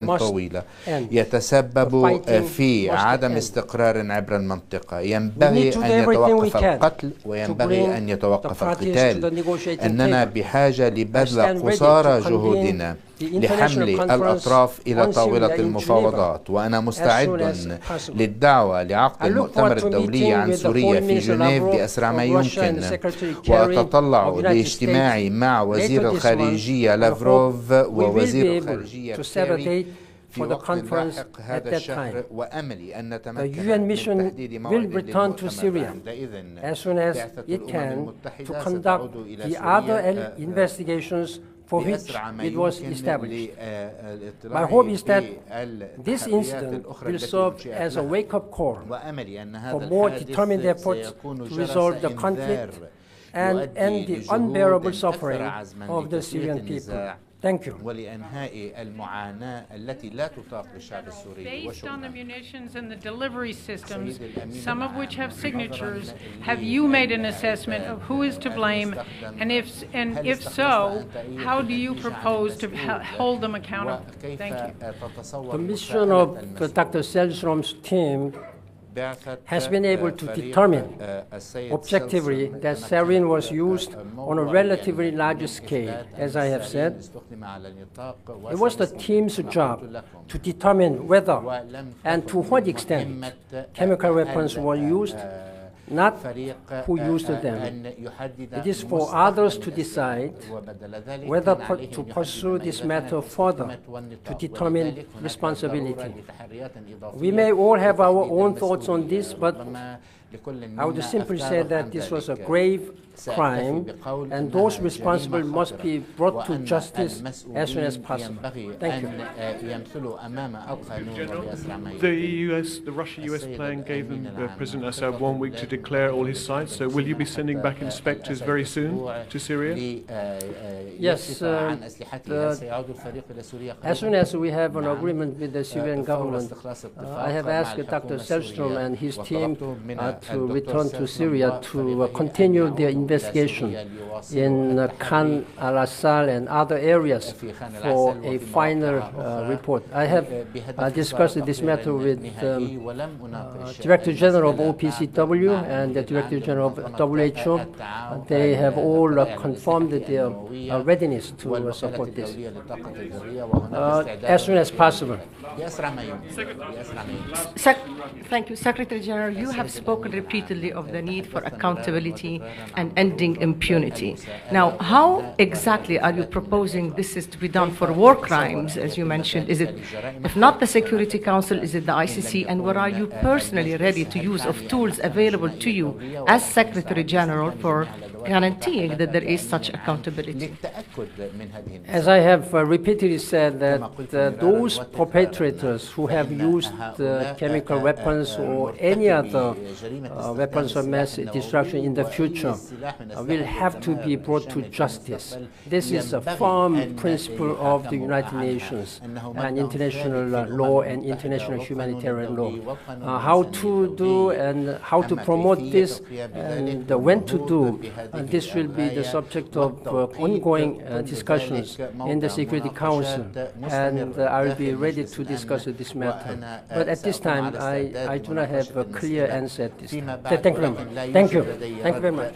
طويلة يتسبب في عدم استقرار عبر المنطقة. ينبغي أن يتوقف القتل وينبغي أن يتوقف القتال. أننا بحاجة لبذل قصارى جهودنا لحمل الأطراف إلى طاولة المفاوضات، وأنا مستعد للدعوة لعقد المؤتمر الدولي عن سوريا في جنيف بأسرع ما يمكن، وأتطلع لاجتماعي مع وزير الخارجية لافروف ووزير الخارجية كيري for the conference at that time. The UN mission will return to Syria as soon as it can to conduct the other investigations for which it was established. My hope is that this incident will serve as a wake-up call for more determined efforts to resolve the conflict and end the unbearable suffering of the Syrian people. Thank you. Based on the munitions and the delivery systems, some of which have signatures, have you made an assessment of who is to blame, and if so, how do you propose to hold them accountable? Thank you. The mission of Dr. Selstrom's team has been able to determine objectively that sarin was used on a relatively large scale. As I have said, it was the team's job to determine whether and to what extent chemical weapons were used, not who used them. It is for others to decide whether to pursue this matter further to determine responsibility. We may all have our own thoughts on this, but I would simply say that this was a grave crime, and those responsible must be brought to justice as soon as possible. Thank you. The Russia-US plan gave President Assad 1 week to declare all his sites. So will you be sending back inspectors very soon to Syria? Yes. As soon as we have an agreement with the Syrian government, I have asked Dr. Selstrom and his team to return to Syria to continue their investigation in Khan al-Assal and other areas for a final report. I have discussed this matter with Director General of OPCW and the Director General of WHO. They have all confirmed their readiness to support this as soon as possible. Thank you. Secretary General, you have spoken repeatedly of the need for accountability and ending impunity. Now, how exactly are you proposing this is to be done for war crimes, as you mentioned? Is it, if not the Security Council, is it the ICC? And what are you personally ready to use of tools available to you as Secretary General for guaranteeing that there is such accountability? As I have repeatedly said, that those perpetrators who have used chemical weapons or any other weapons of mass destruction in the future will have to be brought to justice. This is a firm principle of the United Nations and international law and international humanitarian law. How to do and how to promote this and when to do, this will be the subject of ongoing discussions in the Security Council, and I will be ready to discuss this matter. But at this time, I do not have a clear answer at this time. Thank you very much. Thank you. Thank you very much.